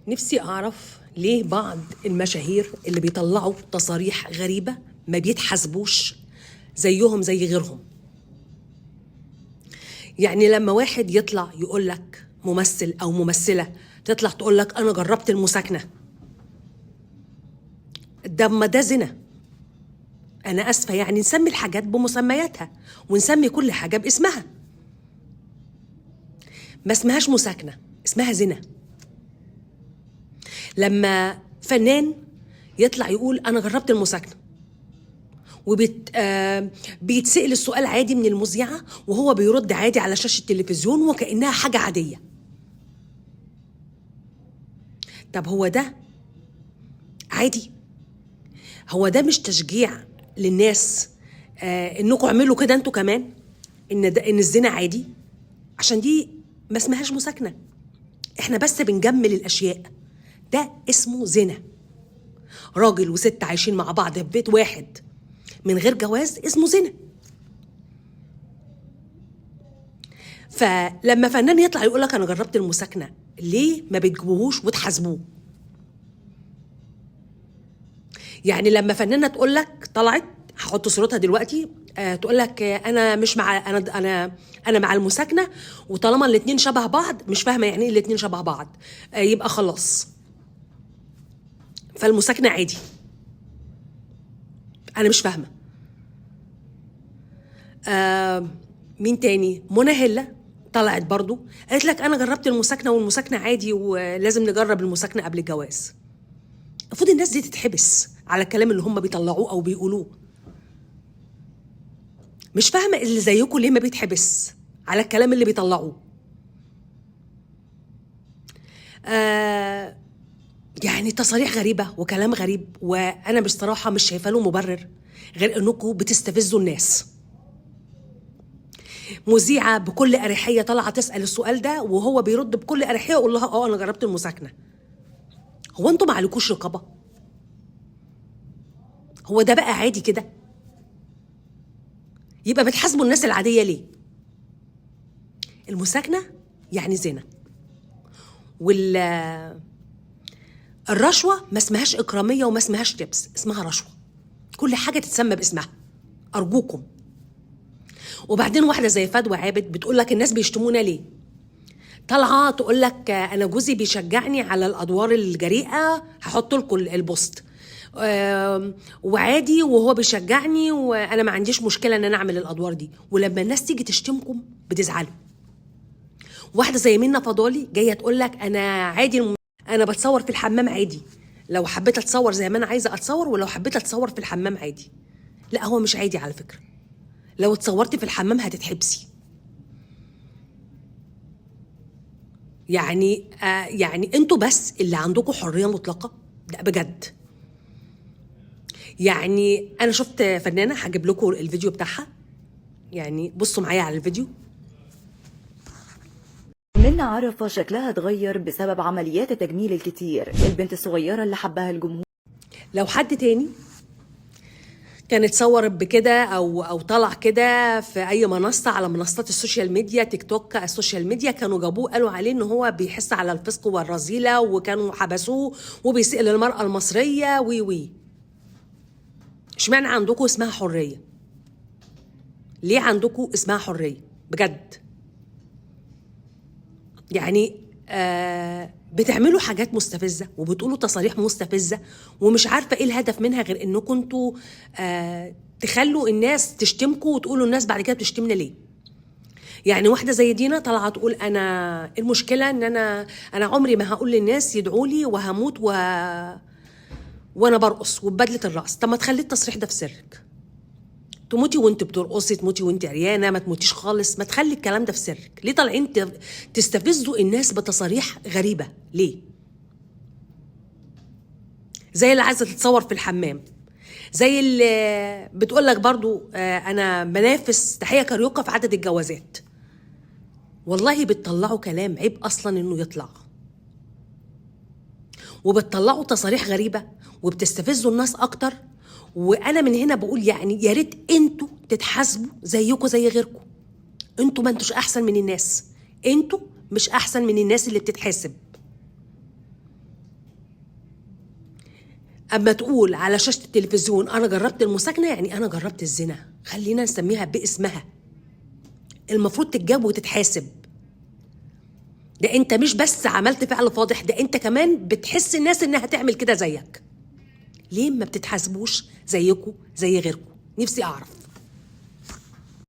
نفسي أعرف ليه بعض المشاهير اللي بيطلعوا تصاريح غريبة ما بيتحاسبوش زيهم زي غيرهم. يعني لما واحد يطلع يقول لك، ممثل أو ممثلة تطلع تقول لك أنا جربت المساكنة، ده زنا. أنا أسفة، يعني نسمي الحاجات بمسمياتها ونسمي كل حاجة باسمها. ما اسمهاش مساكنة، اسمها زنا. لما فنان يطلع يقول أنا جربت المساكنة بيتسأل السؤال عادي من المذيعة وهو بيرد عادي على شاشة التلفزيون وكأنها حاجة عادية. طب هو ده عادي؟ هو ده مش تشجيع للناس انكم اعملوا كده انتوا كمان؟ ان الزنا عادي؟ عشان دي ما اسمهاش مساكنة، احنا بس بنجمل الاشياء. ده اسمه زنا. راجل وست عايشين مع بعض في بيت واحد من غير جواز اسمه زنا. فلما فنان يطلع يقول لك انا جربت المساكنة، ليه ما بتجيبوهوش وتحاسبوه؟ يعني لما فنانة تقول لك، طلعت هحط صورتها دلوقتي، تقول لك انا مش مع انا مع المساكنة، وطالما الاتنين شبه بعض، مش فاهمة يعني ايه الاتنين شبه بعض، يبقى خلاص فالمساكنة عادي. انا مش فاهمة. مين تاني؟ منى هلة طلعت برضو قالت لك انا جربت المساكنة والمساكنة عادي ولازم نجرب المساكنة قبل الجواز. المفروض الناس دي تتحبس على الكلام اللي هم بيطلعوه او بيقولوه. مش فاهمة اللي زيكم ليه ما بيتحبس على الكلام اللي بيطلعوه. يعني تصاريح غريبة وكلام غريب، وانا بصراحة مش شايفة له مبرر غير انكم بتستفزوا الناس. مذيعة بكل أريحية طالعة تسأل السؤال ده وهو بيرد بكل أريحية ويقول لها أنا جربت المساكنة. هو أنتوا ما عليكوش رقابة؟ هو ده بقى عادي كده؟ يبقى بتحاسبوا الناس العادية ليه؟ المساكنة يعني زنا. الرشوة ما اسمهاش إكرامية وما اسمهاش تبس، اسمها رشوة. كل حاجة تتسمى باسمها، أرجوكم. وبعدين واحدة زي فدوى عابد بتقول لك الناس بيشتمونا ليه؟ طالعة تقول لك أنا جوزي بيشجعني على الأدوار الجريئة، هحط لكم البوست، وعادي وهو بيشجعني وأنا ما عنديش مشكلة أن أنا أعمل الأدوار دي. ولما الناس تيجي تشتمكم بتزعلوا. واحدة زي منى فضالي جاية تقول لك أنا عادي، أنا بتصور في الحمام عادي، لو حبيت أتصور زي ما أنا عايزة أتصور، ولو حبيت أتصور في الحمام عادي. لا، هو مش عادي على فكرة. لو اتصورتي في الحمام هتتحبسي. يعني انتوا بس اللي عندكم حرية مطلقة؟ لا بجد. يعني انا شفت فنانة، هجيب لكم الفيديو بتاعها، يعني بصوا معايا على الفيديو. منى عرفة شكلها اتغير بسبب عمليات التجميل الكتير، البنت الصغيرة اللي حبها الجمهور. لو حد تاني كان اتصور بكده او طلع كده في اي منصه على منصات السوشيال ميديا، تيك توك، السوشيال ميديا، كانوا جابوه قالوا عليه ان هو بيحس على الفسق والرذيله، وكانوا حبسوه وبيسيء للمراه المصريه وي. اشمعنى عندكم اسمها حريه؟ ليه عندكم اسمها حريه بجد؟ يعني بتعملوا حاجات مستفزه وبتقولوا تصاريح مستفزه ومش عارفه ايه الهدف منها غير انكم انتوا تخلوا الناس تشتمكم وتقولوا الناس بعد كده بتشتمنا ليه. يعني واحده زي دينا طالعه تقول انا المشكله ان انا عمري ما هقول للناس يدعوا لي وهموت وانا برقص وببدله الرقص. طب ما تخلي التصريح ده في سرك. تموتي وانت بترقصي، تموتي وانت عريانه، ما تموتيش خالص، ما تخلي الكلام ده في سرك. ليه طالعين تستفزوا الناس بتصاريح غريبه ليه؟ زي اللي عايزه تتصور في الحمام، زي اللي بتقول لك برضو انا بنافس تحيه كاريوكا في عدد الجوازات. والله بتطلعوا كلام عيب اصلا انه يطلع، وبتطلعوا تصاريح غريبه وبتستفزوا الناس اكتر. وانا من هنا بقول يعني يا ريت انتوا تتحاسبوا زيكم زي غيركم. انتوا ما انتوش احسن من الناس، انتوا مش احسن من الناس اللي بتتحاسب. اما تقول على شاشة التلفزيون انا جربت المساكنة، يعني انا جربت الزنا، خلينا نسميها باسمها. المفروض تتجاب وتتحاسب. ده انت مش بس عملت فعل فاضح، ده انت كمان بتحس الناس انها هتعمل كده زيك. ليه ما بتتحاسبوش زيكم زي غيركم؟ نفسي اعرف.